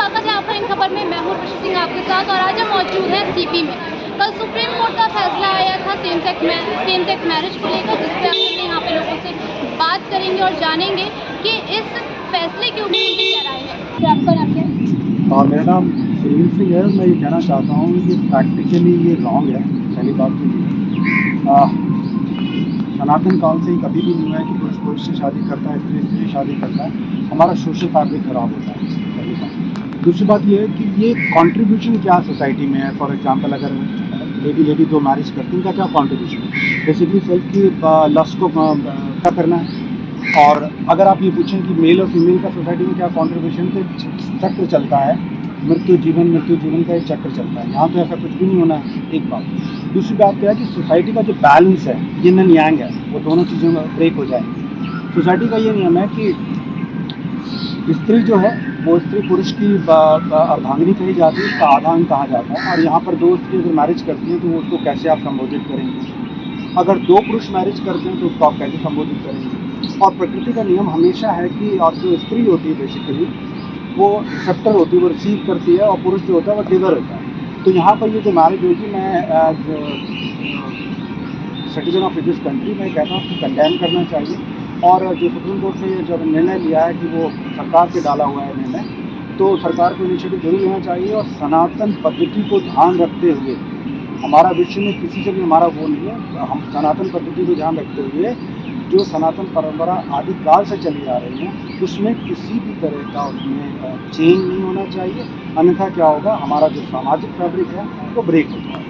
स्वागत है आपका इन खबर में। मैं हूं ऋषि सिंह आपके साथ और आज हम मौजूद हैं सीपी में। कल सुप्रीम कोर्ट का फैसला आया था सेम सेक्स मैरिज को लेकर, जिस पर हम यहाँ पे लोगों से बात करेंगे और जानेंगे कि इस फैसले के ऊपर उनकी क्या राय है। आपका नाम क्या है? मेरा नाम सुनील सिंह है। मैं ये कहना चाहता हूँ कि प्रैक्टिकली ये रॉन्ग है। पहली बात तो ये सनातन काल से ही कभी भी नहीं हुआ है कि पुरुष पुरुष से शादी करता है, स्त्री स्त्री से शादी करता है। हमारा सोशल फैब्रिक खराब होता है, पहली बात। दूसरी बात ये है कि ये कंट्रीब्यूशन क्या सोसाइटी में है। फॉर एग्जांपल अगर लेडी दो मैरिज करती हैं, इनका क्या कंट्रीब्यूशन है? बेसिकली सेल्फ की लस्ट को क्या करना है। और अगर आप ये पूछें कि मेल और फीमेल का सोसाइटी में क्या कंट्रीब्यूशन, तो चक्र चलता है, मृत्यु जीवन का एक चक्र चलता है। यहाँ तो ऐसा कुछ भी नहीं होना है, एक बात। दूसरी बात क्या है कि सोसाइटी का जो बैलेंस है, यिन एंड यांग है, वो दोनों चीज़ों में ब्रेक हो जाए। सोसाइटी का ये नियम है कि स्त्री जो है वो स्त्री पुरुष की अर्धांगिनी कही जाती है, उसका आधा अंग कहा जाता है। और यहाँ पर दो स्त्री अगर मैरिज करती हैं तो उसको कैसे आप संबोधित करेंगे? अगर दो पुरुष मैरिज करते हैं तो उसको आप कैसे संबोधित करेंगे? और प्रकृति का नियम हमेशा है कि, और जो स्त्री होती है बेसिकली वो रिसेप्टर होती है, वो रिसीव करती है, और पुरुष जो होता है वो गिवर होता है। तो यहाँ पर ये जो मैरिज होगी, मैं as citizen of this country मैं कहता हूँ कि कंडेम करना चाहिए। और जो सुप्रीम कोर्ट ने जो निर्णय लिया है कि वो सरकार से डाला हुआ है निर्णय, तो सरकार को इनिशिएटिव जरूर लेना चाहिए। और सनातन पद्धति को ध्यान रखते हुए, हमारा विश्व में किसी से भी हमारा वो नहीं है, हम सनातन पद्धति को ध्यान रखते हुए जो सनातन परंपरा आदिकाल से चली आ रही है, उसमें किसी भी तरह का उसमें चेंज नहीं होना चाहिए। अन्यथा क्या होगा, हमारा जो सामाजिक फैब्रिक है वो ब्रेक हो जाएगा।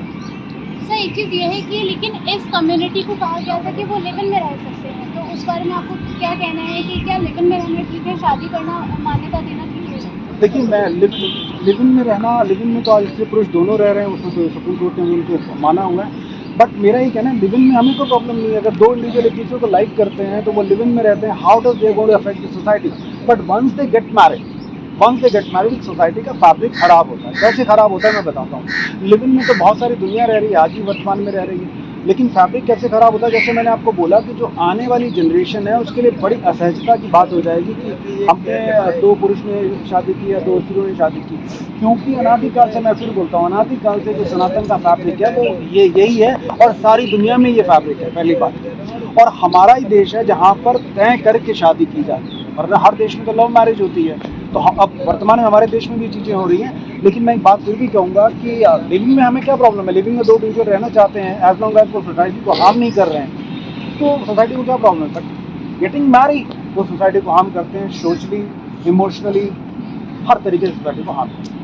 सर, एक चीज़ ये है कि लेकिन इस कम्युनिटी को कहा गया था कि वो लिव इन में रह सकते हैं, तो उस बारे में आपको क्या कहना है कि क्या लिव इन में रहना ठीक है, शादी करना मान्यता देना ठीक है? देखिए, मैं लिव इन में रहना, लिव इन में तो आज स्त्री पुरुष दोनों रह रहे हैं, उसमें तो सुप्रीम कोर्ट ने उनको माना हुआ है। बट मेरा ये कहना है, लिव इन में हमें कोई प्रॉब्लम नहीं है। अगर दो इंडिविजुअल एक दूसरे को लाइक करते हैं तो वो लिव इन में रहते हैं। How does they going to affect the society? But once they get married society का फैब्रिक खराब होता है। कैसे खराब होता है मैं बताता हूँ। लिव इन में तो बहुत सारी दुनिया रह रही है, आज ही वर्तमान में रह रही है, लेकिन फैब्रिक कैसे खराब होता है? जैसे मैंने आपको बोला कि जो आने वाली जनरेशन है उसके लिए बड़ी असहजता की बात हो जाएगी कि हमने दो पुरुष ने शादी की या दो स्त्रियों ने शादी की, क्योंकि अनादिकाल से, मैं फिर बोलता हूँ, अनादिकाल से जो सनातन का फैब्रिक है वो यही है, और सारी दुनिया में ये फैब्रिक है, पहली बात। और हमारा ही देश है जहाँ पर तय करके शादी की जाती है, वरना हर देश में तो लव मैरिज होती है। तो अब वर्तमान में हमारे देश में भी चीज़ें हो रही हैं। लेकिन मैं एक बात फिर भी कहूँगा कि लिविंग में हमें क्या प्रॉब्लम है? लिविंग में दो इंडिविजुअल रहना चाहते हैं, एज लॉन्ग एज वो सोसाइटी को हार्म नहीं कर रहे हैं, तो सोसाइटी को क्या प्रॉब्लम है? बट गेटिंग मैरिड वो सोसाइटी को हार्म करते हैं, सोशली, इमोशनली, हर तरीके से सोसाइटी को हार्म करते हैं।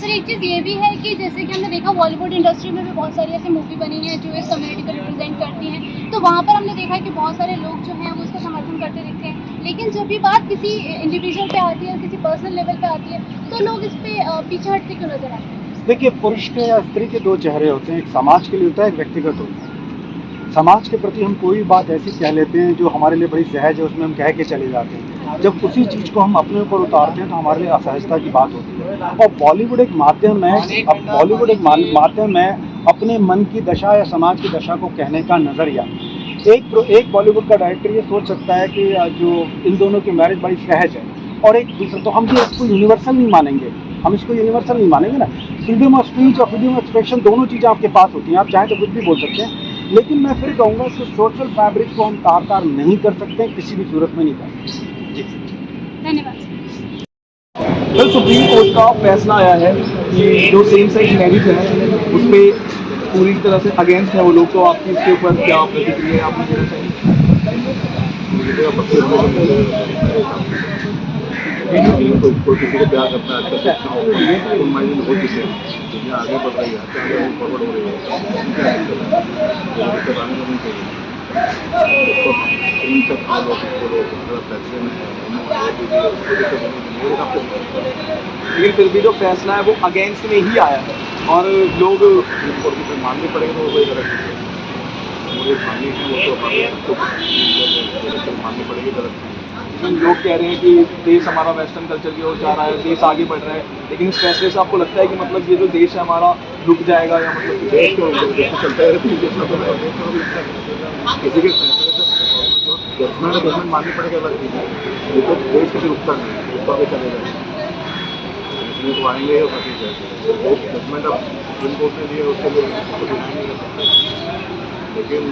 सर, एक चीज़ ये भी है कि जैसे कि हमने देखा बॉलीवुड इंडस्ट्री में भी बहुत सारी ऐसी मूवी बनी हैं जो इस कम्युनिटी को रिप्रेजेंट करती हैं, तो वहाँ पर हमने देखा है कि बहुत सारे लोग जो हैं वो उसका समर्थन करते दिखते हैं। लेकिन जब भी बात किसी इंडिविजुअल पे आती है, किसी पर्सनल लेवल पे आती है, तो लोग इस पे पीछे हटते क्यों नजर आते हैं? देखिए, पुरुष के या स्त्री के दो चेहरे होते हैं, एक समाज के लिए होता है, एक व्यक्तिगत होता है। समाज के प्रति हम कोई बात ऐसी कह लेते हैं जो हमारे लिए बड़ी सहज है, उसमें हम कह के चले जाते हैं। जब उसी चीज़ को हम अपने ऊपर उतारते हैं तो हमारे लिए असहजता की बात होती है। और बॉलीवुड एक माध्यम है, माध्यम है अपने मन की दशा या समाज की दशा को कहने का नज़रिया। एक बॉलीवुड का डायरेक्टर ये सोच सकता है कि जो इन दोनों की मैरिज बड़ी सहज है, और एक दूसरा, तो हम भी इसको यूनिवर्सल नहीं मानेंगे। ना। फ्रीडम ऑफ स्पीच और फ्रीडम ऑफ एक्सप्रेशन दोनों चीज़ें आपके पास होती हैं, आप चाहें तो कुछ भी बोल सकते हैं। लेकिन मैं फिर कहूँगा कि सोशल फैब्रिक को हम तार नहीं कर सकते, किसी भी सूरत में नहीं कर सकते। जी, धन्यवाद। कल सुप्रीम कोर्ट का फैसला आया है कि जो सेम सेक्स मैरिज है उस पर पूरी तरह से अगेंस्ट है वो लोग, तो आपकी इसके ऊपर क्या प्रतिक्रिया है? आपको देना चाहिए? कोई किसी को प्यार करता है, अच्छा अच्छा हो, माइंड में बहुत चीज़ें दुनिया आगे बढ़ रही है, आगे फॉरवर्ड हो रही है, दिक्कत आने नहीं चाहिए। उसको इन सब फॉलो फैसले में लेकिन फिर भी जो फैसला है वो अगेंस्ट में ही आया है, और लोग मानने पड़ेगा तो वो कोई गलत नहीं है। मुझे माननी है वो तो माननी पड़ेगी, गलत नहीं। लोग कह रहे हैं कि देश हमारा वेस्टर्न कल्चर की ओर जा रहा है, देश आगे बढ़ रहा है, लेकिन इस फैसले से आपको लगता है कि मतलब ये जो देश है हमारा रुक जाएगा, या मतलब देश तो चलता है, किसी के फैसले से जजमेंट माननी पड़ेगा, गलत नहीं है। ये तो देश किसी रुकता नहीं है, उसको आगे चलेगा। ये तो आएंगे ही और बाकी जाएंगे। वो जजमेंट अब सुप्रीम कोर्ट ने दिया उसके लिए कुछ डिनाई नहीं कर सकते। लेकिन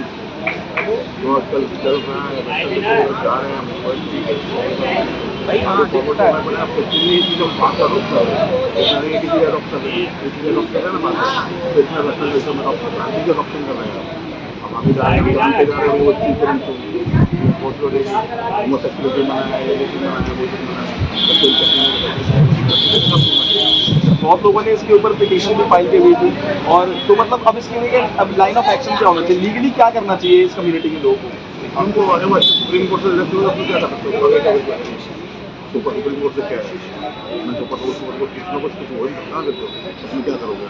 जो आजकल चल रहा है बच्चे लोग जा रहे हैं मोबाइल बना आपको चीज़ चीज़ों बात का डॉक्टर है किसी का डॉक्टर है किसी का डॉक्टर है ना बात तो इतना रखना जैसे मैं डॉक्टर गांधी का डॉक्टर कर रहे हैं अब हम जा रहे हैं जानते जा रहे हैं वो चीज़ करें बहुत लोग होमोसेक्सुअलिटी मना है ये चीज़ मना है वो चीज़ मना है बहुत लोगों ने इसके ऊपर पिटीशन भी फाइल की हुई थी और तो मतलब अब इसके लिए अब लाइन ऑफ एक्शन क्या होना चाहिए लीगली क्या करना चाहिए इस कम्युनिटी के लोगों को हमको सुप्रीम कोर्ट से रिलेक्ट हुआ क्या कर सकते हो सुप्रीम कोर्ट से क्या है मैं सुपर कोर्ट को कुछ ना कुछ हो ही सकता देते हो उसमें क्या करोगे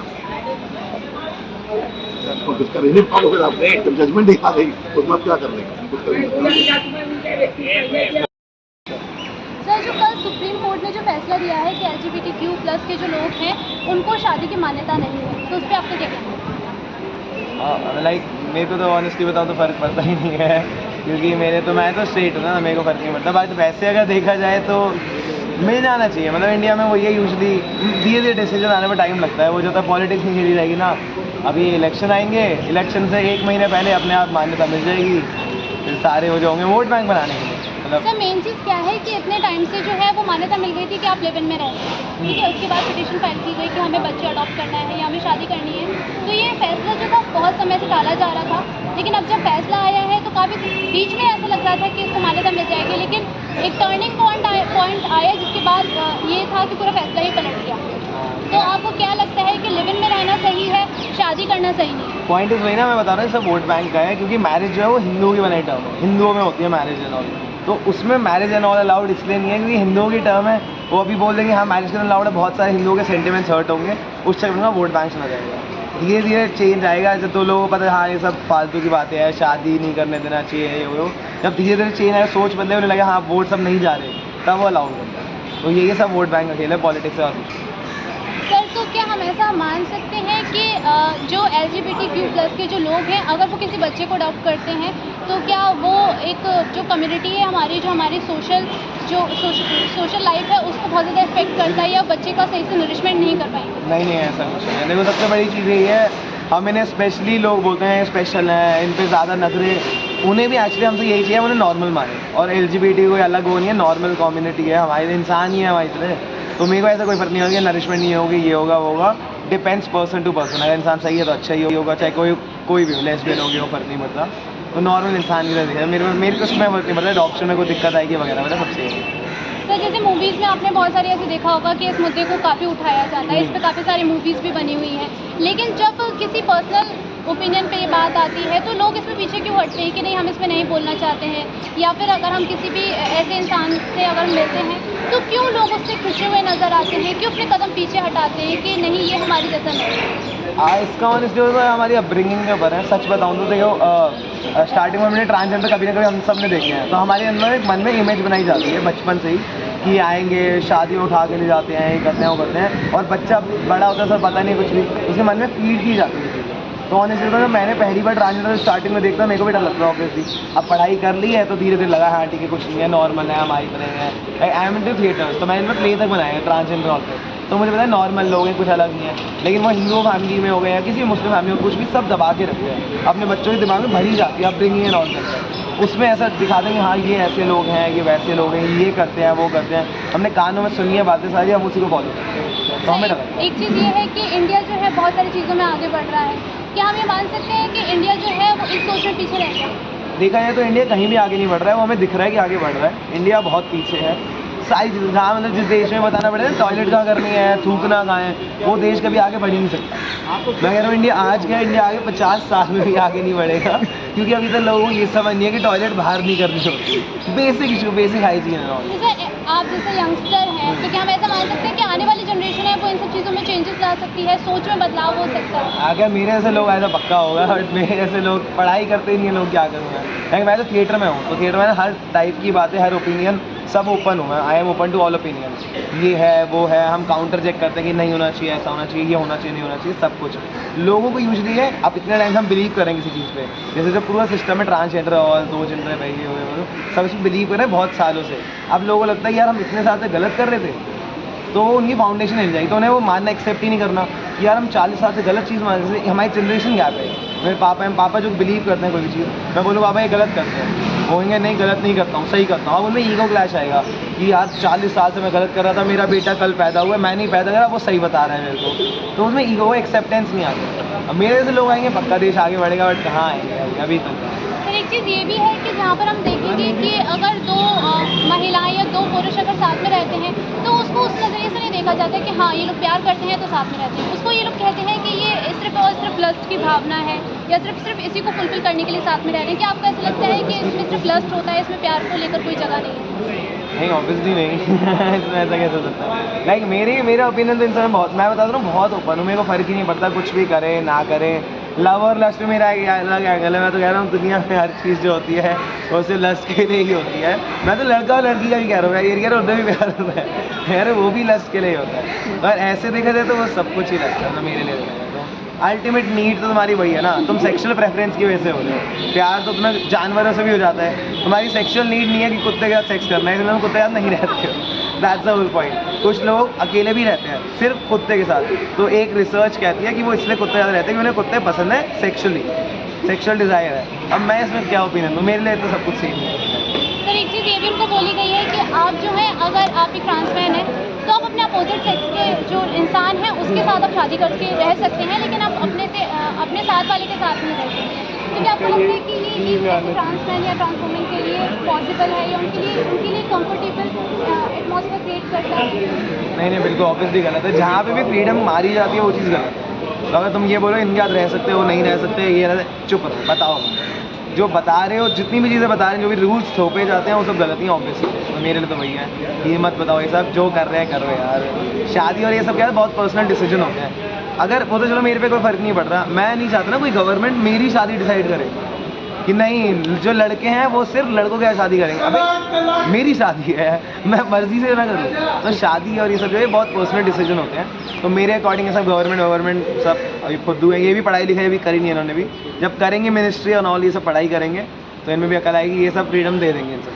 आप कुछ कर ही नहीं पाओगे आप जब जजमेंट दिखा गई उसमें आप क्या कर लेंगे कुछ कर नहीं सकते सर जो कल सुप्रीम कोर्ट ने जो फैसला दिया है कि LGBTQ+ के जो लोग हैं उनको शादी की मान्यता नहीं है तो उस पर आपका क्या कहना है? लाइक मेरे को तो ऑनेस्टली बताऊँ तो फ़र्क पड़ता ही नहीं है क्योंकि मैं तो स्ट्रेट हूँ ना मेरे को फ़र्क नहीं पड़ता बट वैसे अगर देखा जाए तो मिल जाना चाहिए मतलब इंडिया में वो ये यूजली धीरे धीरे डिसीजन आने में टाइम लगता है वो जो तक पॉलिटिक्स नहीं खेली जाएगी ना अभी इलेक्शन आएंगे इलेक्शन से 1 महीने पहले अपने आप मान्यता मिल जाएगी फिर सारे हो जाओगे वोट बैंक बनाने के लिए मतलब सर मेन चीज़ क्या है कि इतने टाइम से जो है वो मान्यता मिल गई थी कि आप लिव इन में रहते हैं ठीक है उसके बाद पिटीशन फाइल की गई कि हमें बच्चे अडॉप्ट करना है या हमें शादी करनी है तो ये फैसला जो था बहुत समय से टाला जा रहा था लेकिन अब जब फैसला आया है तो काफ़ी बीच में ऐसा लग रहा था कि इसको मान्यता मिल जाएगी लेकिन एक टर्निंग पॉइंट आया जिसके बाद ये था कि पूरा फैसला ही पलट गया तो आपको क्या लगता है कि लिव इन में रहना सही है शादी करना सही नहीं है? पॉइंट इस वही ना मैं बता रहा हूँ सब वोट बैंक का है क्योंकि मैरिज जो है वो हिंदुओं की बनाई टर्म है हिंदुओं में होती है मैरिज एंड ऑल तो उसमें मैरिज एंड ऑल अलाउड इसलिए नहीं है क्योंकि हिंदुओं की टर्म है वो अभी बोल देंगे हाँ मैरिज एंड अलाउड है बहुत सारे हिंदुओं के सेंटिमेंट्स हर्ट होंगे उस चक्कर में वोट बैंक सुना जाएगा धीरे धीरे चेंज आएगा जब तो लोगों को पता है हाँ ये सब फालतू की बातें हैं शादी नहीं करने देना चाहिए ये वो जब धीरे धीरे चेंज आएगा सोच बदले उन्हें लगा हाँ वोट सब नहीं जा रहे तब वो अलाउड करता है तो ये सब वोट बैंक का खेल है पॉलिटिक्स और कुछ सर तो क्या हम ऐसा मान सकते हैं कि जो LGBTQ+ के जो लोग हैं अगर वो किसी बच्चे को अडॉप्ट करते हैं तो क्या वो एक जो कम्युनिटी है हमारी जो हमारी सोशल लाइफ है उसको बहुत ज़्यादा इफेक्ट करता है या बच्चे का सही से नरिशमेंट नहीं कर पाएंगे? नहीं ऐसा कुछ नहीं है देखो सबसे बड़ी चीज़ यही है हम इन्हें स्पेशली लोग बोलते हैं स्पेशल हैं इन पे ज़्यादा नजरें उन्हें भी एक्चुअली हमसे यही चाहिए उन्हें नॉर्मल माने और LGBT कोई अलग वो नहीं है नॉर्मल कम्युनिटी है हमारे इंसान ही है हमारी तरह तो मेरे को ऐसा कोई फर्क नहीं होगा नरिशमेंट नहीं होगी ये होगा वो होगा डिपेंड्स पर्सन टू पर्सन अगर इंसान सही है तो अच्छा ही होगा चाहे कोई भी हो लेस्बियन होगी वो फर्क नहीं पड़ता तो नॉर्मल इंसान की तरह मेरे को उसमें फर्क नहीं पड़ता अडॉप्शन में कोई दिक्कत आएगी वगैरह वगैरह सबसे सर जैसे मूवीज़ में आपने बहुत सारे ऐसे देखा होगा कि इस मुद्दे को काफ़ी उठाया जाता है इस पर काफ़ी सारी मूवीज़ भी बनी हुई हैं लेकिन जब किसी पर्सनल ओपिनियन पे ये बात आती है तो लोग इसमें पीछे क्यों हटते हैं कि नहीं हम इसमें नहीं बोलना चाहते हैं या फिर अगर हम किसी भी ऐसे इंसान से अगर मिलते हैं तो क्यों लोग उससे खुशे हुए नज़र आते हैं क्यों अपने कदम पीछे हटाते हैं कि नहीं ये हमारी जैसा नहीं इसका ऑनेस्टली हमारी अपब्रिंगिंग के ऊपर है सच बताऊँ तो देखो स्टार्टिंग में हमने ट्रांसजेंडर कभी ना कभी हम सब ने देखे हैं तो हमारे अंदर एक मन में इमेज बनाई जाती है बचपन से ही कि आएंगे शादी में उठा के ले जाते हैं ये करते हैं वो करते हैं और बच्चा बड़ा होता है सर पता नहीं कुछ भी उसके मन में फीड की जाती है तो ऑनेस्टली तो मैंने पहली बार ट्रांसजेंडर स्टार्टिंग में देखता मेरे को भी डर लगता है ऑब्वियसली अब पढ़ाई कर ली है तो धीरे धीरे लगा हाँ ठीक है कुछ नहीं है नॉर्मल है हमारी तरह है आई एम इनटू थिएटर्स तो मैंने इनमें प्ले तक बनाया है ट्रांसजेंडर और पे तो मुझे पता है नॉर्मल लोग हैं कुछ अलग नहीं है लेकिन वो हिंदू फैमिली में हो गए या किसी मुस्लिम फैमिली में कुछ भी सब दबा के रखते हैं अपने बच्चों के दिमाग में भरी जाती है अपब्रिंगिंग एंड ऑल करते हैं उसमें ऐसा दिखा देंगे हाँ ये ऐसे लोग हैं ये वैसे लोग हैं ये करते हैं वो करते हैं हमने कानों में सुनी है बातें सारी हम उसी को फॉलो करते हैं तो हमें डर एक चीज़ ये है कि इंडिया जो है बहुत सारी चीज़ों में आगे बढ़ रहा है क्या हम ये मान सकते हैं कि इंडिया जो है वो इस सोच में पीछे रह गया? देखा जाए तो इंडिया कहीं भी आगे नहीं बढ़ रहा है वो हमें दिख रहा है कि आगे बढ़ रहा है इंडिया बहुत पीछे है सारी चीज़ें जहाँ मतलब जिस देश में बताना पड़ेगा टॉयलेट कहाँ करनी है थूकना कहाँ है वो देश कभी आगे बढ़ ही नहीं सकता मैं कह रहा हूँ इंडिया आज क्या इंडिया आगे 50 साल में भी आगे नहीं बढ़ेगा क्योंकि अभी तक लोगों को ये समझ नहीं है कि टॉयलेट बाहर नहीं करनी होती बेसिक इशू बेसिक हाइजीन है जैसे आप जैसे यंगस्टर हैं तो क्या हम ऐसा मान सकते हैं कि आने वाली जनरेशन है वो इन सब चीज़ों में चेंजेस ला सकती है सोच में बदलाव हो सकता है? अगर मेरे ऐसे लोग ऐसा पक्का होगा बट मेरे ऐसे लोग पढ़ाई करते ही नहीं है लोग क्या करूँगा लेकिन मैं तो थिएटर में हूँ तो थिएटर में हर टाइप की बातें हर ओपिनियन सब ओपन हूँ मैं I am open to all opinion ये है वो है हम काउंटर चेक करते हैं कि नहीं होना चाहिए ऐसा होना चाहिए ये होना चाहिए नहीं होना चाहिए सब कुछ लोगों को यूजली है अब इतने टाइम से हम बिलीव करेंगे किसी चीज़ पे जैसे जो पूरा सिस्टम है ट्रांसजेंडर और 2 जेंडर है भाई सब इसमें बिलीव कर रहे हैं बहुत सालों से अब लोगों को लगता है यार हम इतने साल से गलत कर रहे थे तो उनकी फाउंडेशन हिल जाएगी, तो उन्हें वो मानना एक्सेप्ट ही नहीं करना कि यार हम 40 साल से गलत चीज़ मान रहे हैं। हमारी जनरेशन गैप है। मेरे पापा हैं, पापा जो बिलीव करते हैं कोई भी चीज़, मैं बोलूँ पापा ये गलत करते हैं, वो कहेंगे नहीं गलत नहीं करता हूँ, सही करता हूँ। अब उनमें ईगो क्लैश आएगा कि यार 40 साल से मैं गलत कर रहा था, मेरा बेटा कल पैदा हुआ, मैं नहीं पैदा करा, वो सही बता रहा है मेरे को, तो उसमें ईगो एक्सेप्टेंस नहीं आती। अब मेरे से लोग आएंगे पक्का देश आगे बढ़ेगा, बट कहाँ आएंगे अभी तक। सर एक चीज़ ये भी है कि जहाँ पर हम देखेंगे कि अगर दो महिलाएं या दो पुरुष अगर साथ में रहते हैं तो उसको उस नज़रिए से नहीं देखा जाता कि हाँ ये लोग प्यार करते हैं तो साथ में रहते हैं। उसको ये लोग कहते हैं कि ये सिर्फ और सिर्फ लस्ट की भावना है या सिर्फ इसी को फुलफिल करने के लिए साथ में रह रहे हैं। क्या आपको ऐसा लगता है कि इसमें सिर्फ लस्ट होता है, इसमें प्यार को लेकर कोई जगह नहीं है? नहीं ऑब्वियसली नहीं इसमें ऐसा कैसे हो सकता है? लाइक मेरा ओपिनियन तो इन सब बहुत, मैं बता रहा हूँ बहुत ओपन हूँ, मेरे को फ़र्क ही नहीं पड़ता कुछ भी करें ना करें। लव और लस्ट में मेरा एक अलग एंगल है। मैं तो कह रहा हूँ दुनिया में हर चीज़ जो होती है वो सिर्फ लस्ट के लिए ही होती है। मैं तो लड़का और लड़की का भी कह रहा हूँ, ये कह रहा हूँ उधर भी प्यार होता है यार, वो भी लस्ट के लिए ही होता है। और ऐसे देखा जाए तो वो सब कुछ ही लस्ट है मेरे लिए। तो अल्टीमेट नीड तो तुम्हारी वही है ना, तुम सेक्सुअल प्रेफरेंस की वजह से हो रहे हो। प्यार तो तुम्हें जानवरों से भी हो जाता है, तुम्हारी सेक्सुअल नीड नहीं है कि कुत्ते के साथ सेक्स करना है, इसलिए तुम कुत्ते के साथ नहीं रहते हो। That's the whole point. कुछ लोग अकेले भी रहते हैं सिर्फ कुत्ते के साथ, तो एक रिसर्च कहती है कि वो इसलिए कुत्ते के साथ रहते हैं कि उन्हें कुत्ते पसंद है, सेक्शुअल डिज़ायर है। अब मैं इसमें क्या ओपिनियन दूँ, मेरे लिए तो सब कुछ सेम है। सर एक चीज़ ये भी उनको बोली गई है कि आप जो है अगर आप एक ट्रांस मैन हैं तो आप अपने अपोजिट सेक्स के जो इंसान है उसके साथ आप शादी करके रह सकते हैं, लेकिन आप अपने साथ वाले के साथ नहीं रह सकते। तो क्या आपको लगता है कि ये जैसे ट्रांस मैन या ट्रांस वुमेन के लिए पॉसिबल है या उनके लिए कंफर्टेबल एटमॉस्फेयर क्रिएट करता है? नहीं बिल्कुल ऑब्वियसली गलत है। जहाँ पे भी फ्रीडम मारी जाती है वो चीज़ गलत है। तो अगर तुम ये बोलो इनके साथ रह सकते हो नहीं रह सकते, ये चुप रहो, बताओ जो बता रहे हो, जितनी भी चीज़ें बता रहे हैं, जो भी रूल्स थोपे जाते हैं वो सब गलत ही ऑब्वियसली। तो मेरे लिए तो वही है, ये मत बताओ, ये सब जो कर रहे हैं करो यार। शादी और ये सब क्या है बहुत पर्सनल डिसीजन होते हैं। अगर वो तो चलो मेरे पे कोई फ़र्क नहीं पड़ रहा, मैं नहीं चाहता ना कोई गवर्नमेंट मेरी शादी डिसाइड करे कि नहीं जो लड़के हैं वो सिर्फ लड़कों के साथ शादी करेंगे। अबे मेरी शादी है, मैं मर्जी से ना करूँ। तो शादी और ये सब जो है बहुत पर्सनल डिसीजन होते हैं। तो मेरे अकॉर्डिंग ये सब गवर्नमेंट सब अभी खुद है, ये भी पढ़ाई लिखाई भी करी नहीं इन्होंने भी। जब करेंगे मिनिस्ट्री और ऑल ये सब पढ़ाई करेंगे तो इनमें भी अकल आएगी, ये सब फ्रीडम दे देंगे इन सब।